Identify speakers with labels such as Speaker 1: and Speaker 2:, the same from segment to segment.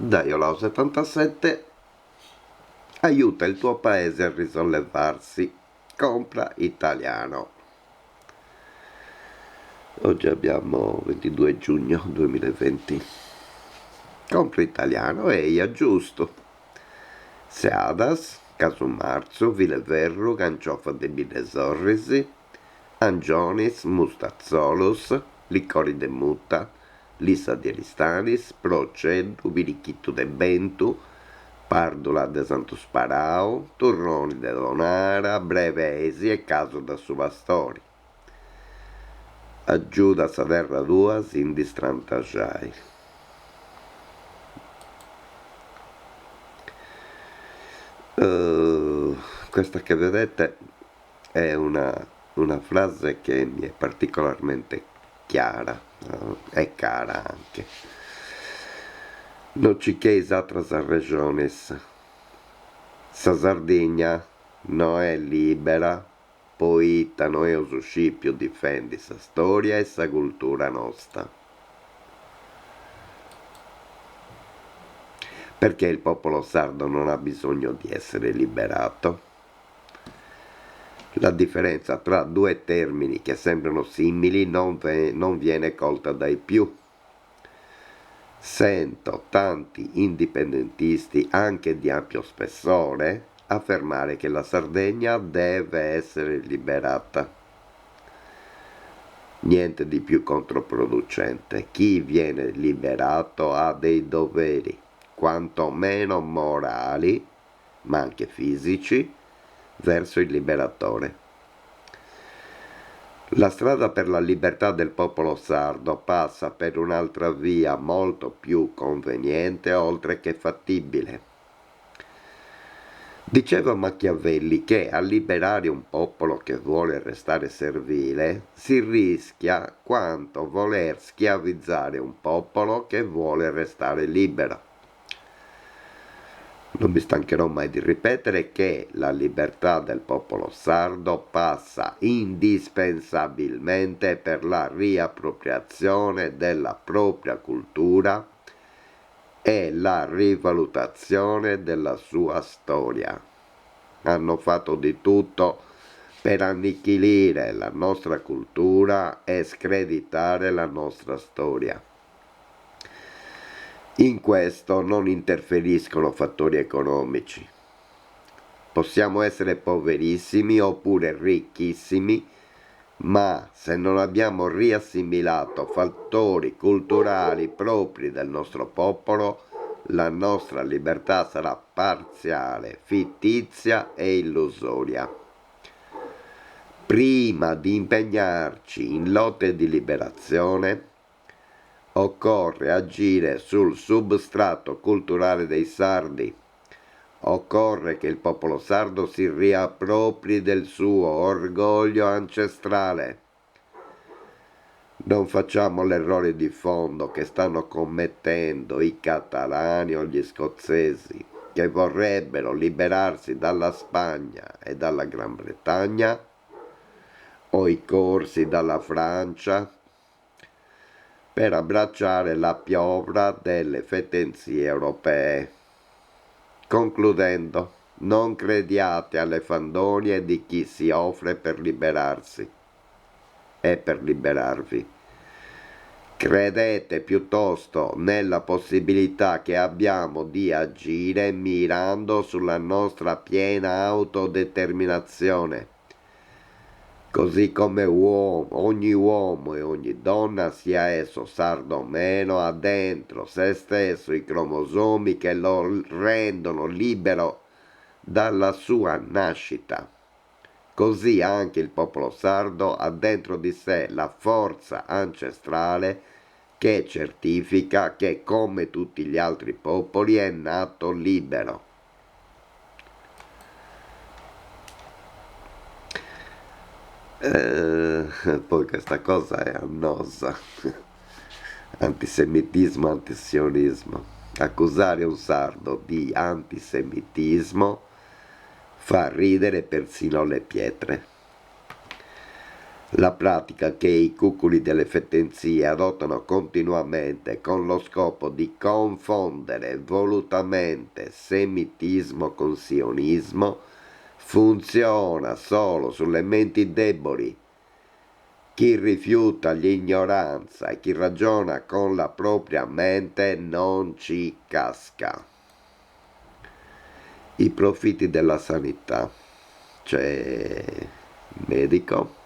Speaker 1: Da Iolao 77 aiuta il tuo paese a risollevarsi. Compra italiano. Oggi abbiamo 22 giugno 2020. Compra italiano e io giusto. Seadas, Casumarzo, Vileverru, Ganciofa de Binesorrisi, Angionis, Mustazzolus, Licori de Muta, Lissa di Aristanis, Procedu, Virichittu de Bentu, Pardula de Santos Parao, Turroni de Donara, Brevesi e Caso da Suvastori. Aggiuda Saderra Duas in distrantajai. Questa che vedete è una frase che mi è particolarmente chiara, è cara anche. Non ci che altre regiones. Sa Sardegna non è libera, poita non è ususcipio difendi sa storia e sa cultura nostra. Perché il popolo sardo non ha bisogno di essere liberato? La differenza tra due termini che sembrano simili non viene colta dai più. Sento tanti indipendentisti, anche di ampio spessore, affermare che la Sardegna deve essere liberata. Niente di più controproducente. Chi viene liberato ha dei doveri, quanto meno morali, ma anche fisici, verso il liberatore. La strada per la libertà del popolo sardo passa per un'altra via molto più conveniente oltre che fattibile. Diceva Machiavelli che a liberare un popolo che vuole restare servile si rischia quanto voler schiavizzare un popolo che vuole restare libero. Non mi stancherò mai di ripetere che la libertà del popolo sardo passa indispensabilmente per la riappropriazione della propria cultura e la rivalutazione della sua storia. Hanno fatto di tutto per annichilire la nostra cultura e screditare la nostra storia. In questo non interferiscono fattori economici. Possiamo essere poverissimi oppure ricchissimi, ma se non abbiamo riassimilato fattori culturali propri del nostro popolo, la nostra libertà sarà parziale, fittizia e illusoria. Prima di impegnarci in lotte di liberazione, occorre agire sul substrato culturale dei sardi. Occorre che il popolo sardo si riappropri del suo orgoglio ancestrale. Non facciamo l'errore di fondo che stanno commettendo i catalani o gli scozzesi, che vorrebbero liberarsi dalla Spagna e dalla Gran Bretagna, o i corsi dalla Francia, per abbracciare la piovra delle fetenzie europee. Concludendo, non crediate alle fandonie di chi si offre per liberarsi e per liberarvi. Credete piuttosto nella possibilità che abbiamo di agire mirando sulla nostra piena autodeterminazione. Così come ogni uomo e ogni donna, sia esso sardo o meno, ha dentro se stesso i cromosomi che lo rendono libero dalla sua nascita. Così anche il popolo sardo ha dentro di sé la forza ancestrale che certifica che, come tutti gli altri popoli, è nato libero. Poi questa cosa è annosa. Antisemitismo, antisionismo. Accusare un sardo di antisemitismo fa ridere persino le pietre. La pratica che i cuculi delle fettenzie adottano continuamente con lo scopo di confondere volutamente semitismo con sionismo funziona solo sulle menti deboli. Chi rifiuta l'ignoranza e chi ragiona con la propria mente non ci casca. I profitti della sanità. C'è il medico,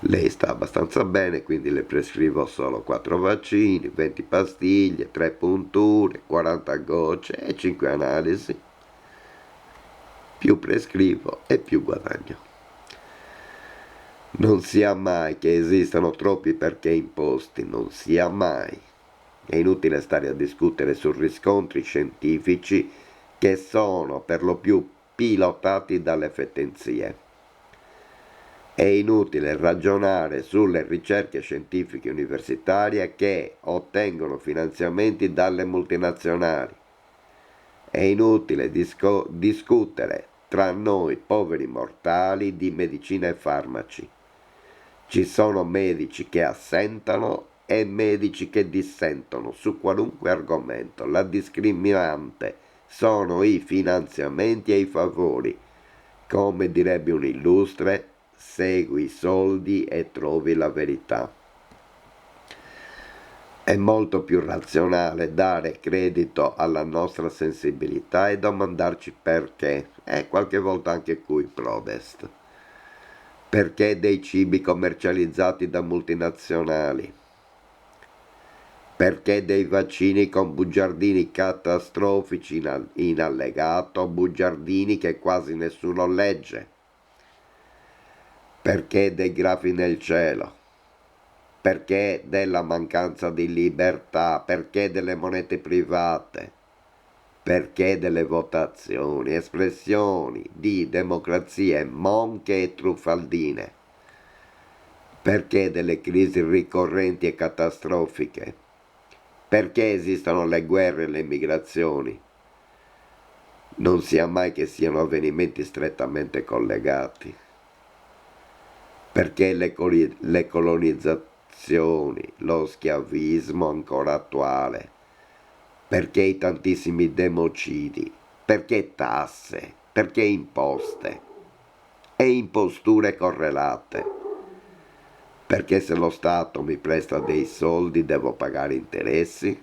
Speaker 1: lei sta abbastanza bene, quindi le prescrivo solo 4 vaccini, 20 pastiglie, 3 punture, 40 gocce e 5 analisi. Più prescrivo e più guadagno. Non sia mai che esistano troppi perché imposti, non sia mai. È inutile stare a discutere su riscontri scientifici che sono per lo più pilotati dalle fettenzie. È inutile ragionare sulle ricerche scientifiche universitarie che ottengono finanziamenti dalle multinazionali. È inutile discutere tra noi poveri mortali di medicina e farmaci. Ci sono medici che assentano e medici che dissentono su qualunque argomento. La discriminante sono i finanziamenti e i favori. Come direbbe un illustre, segui i soldi e trovi la verità. È molto più razionale dare credito alla nostra sensibilità e domandarci perché, e qualche volta anche cui prodest. Perché dei cibi commercializzati da multinazionali? Perché dei vaccini con bugiardini catastrofici in allegato, bugiardini che quasi nessuno legge? Perché dei grafi nel cielo? Perché della mancanza di libertà? Perché delle monete private? Perché delle votazioni, espressioni di democrazie monche e truffaldine? Perché delle crisi ricorrenti e catastrofiche? Perché esistono le guerre e le migrazioni? Non sia mai che siano avvenimenti strettamente collegati. Perché le colonizzazioni, lo schiavismo ancora attuale? Perché i tantissimi democidi? Perché tasse? Perché imposte? E imposture correlate? Perché se lo Stato mi presta dei soldi devo pagare interessi?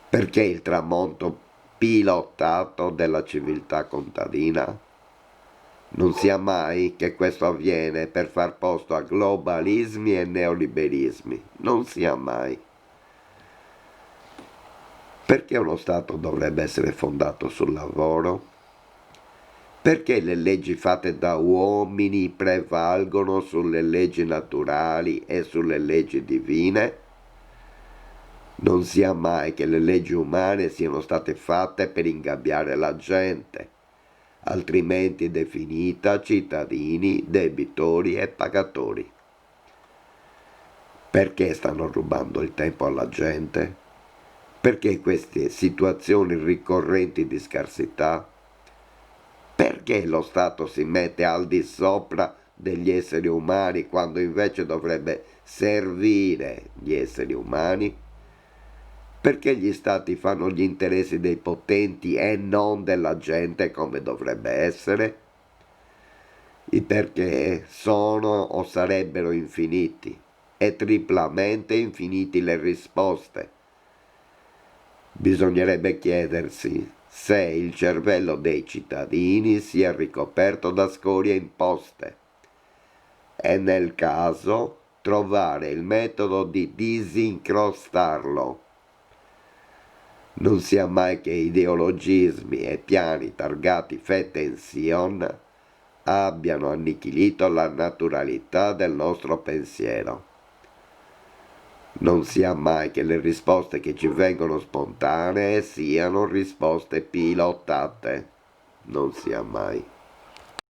Speaker 1: Perché il tramonto pilotato della civiltà contadina? Non sia mai che questo avviene per far posto a globalismi e neoliberismi. Non sia mai. Perché uno Stato dovrebbe essere fondato sul lavoro? Perché le leggi fatte da uomini prevalgono sulle leggi naturali e sulle leggi divine? Non sia mai che le leggi umane siano state fatte per ingabbiare la gente, altrimenti definita cittadini, debitori e pagatori. Perché stanno rubando il tempo alla gente? Perché queste situazioni ricorrenti di scarsità? Perché lo Stato si mette al di sopra degli esseri umani quando invece dovrebbe servire gli esseri umani? Perché gli Stati fanno gli interessi dei potenti e non della gente come dovrebbe essere? I perché sono o sarebbero infiniti e triplamente infiniti le risposte. Bisognerebbe chiedersi se il cervello dei cittadini sia ricoperto da scorie imposte e nel caso trovare il metodo di disincrostarlo. Non sia mai che ideologismi e piani targati Fettension abbiano annichilito la naturalità del nostro pensiero. Non sia mai che le risposte che ci vengono spontanee siano risposte pilotate. Non sia mai.